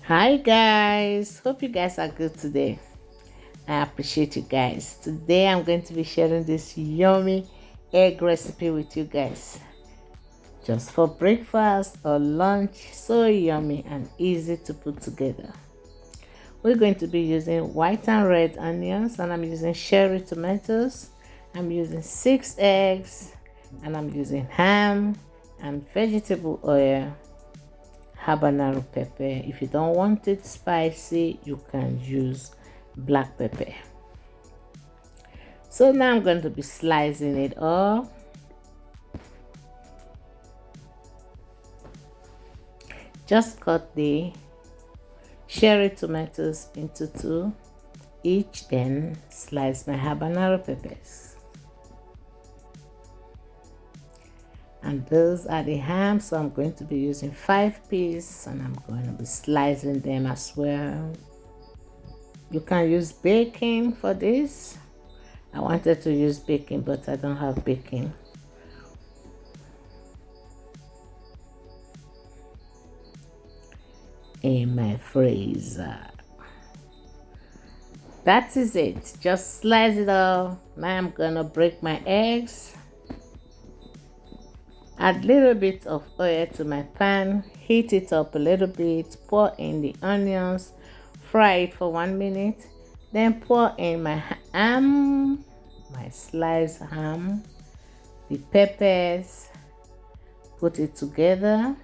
Hi guys, hope you guys are good today. I appreciate you guys. Today I'm going to be sharing this yummy egg recipe with you guys. Just for breakfast or lunch, so yummy and easy to put together. We're going to be using white and red onions, and I'm using cherry tomatoes. I'm using 6 eggs, and I'm using ham and vegetable oil, habanero pepper. If you don't want it spicy, you can use black pepper. So now I'm going to be slicing it up. Just cut the cherry tomatoes into two each, then slice my habanero peppers. And those are the ham, so I'm going to be using 5 pieces, and I'm going to be slicing them as well. You can use bacon for this. I wanted to use bacon, but I don't have bacon. In my freezer. That is it. Just slice it up. Now I'm gonna break my eggs. Add a little bit of oil to my pan. Heat it up a little bit. Pour in the onions. Fry it for 1 minute. Then pour in my ham, my sliced ham, the peppers. Put it together.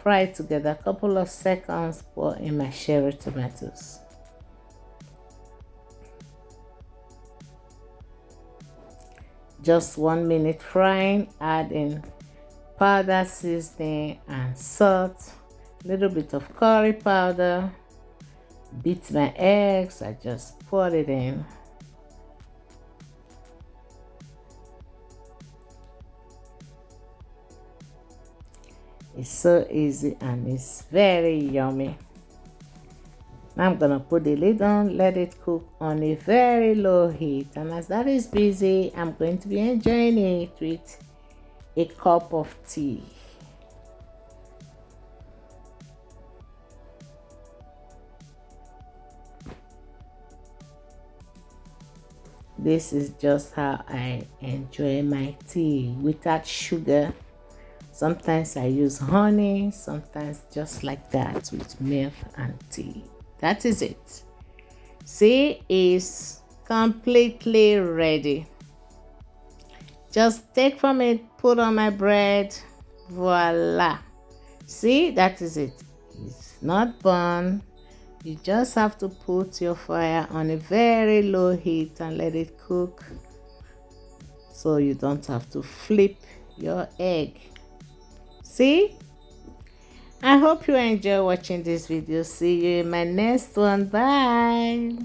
Fry it together a couple of seconds. Pour in my cherry tomatoes. Just 1 minute frying. Add in powder seasoning and salt, a little bit of curry powder. Beat my eggs. I just pour it in. It's so easy and it's very yummy. Now I'm gonna put the lid on, let it cook on a very low heat, and as that is busy, I'm going to be enjoying it with a cup of tea. This is just how I enjoy my tea, without sugar. Sometimes I use honey, sometimes just like that with milk and tea. That is it. See, it's completely ready. Just take from it, put on my bread. Voila. See, that is it. It's not burnt. You just have to put your fire on a very low heat and let it cook, so you don't have to flip your egg. See? I hope you enjoy watching this video. See you in my next one. Bye.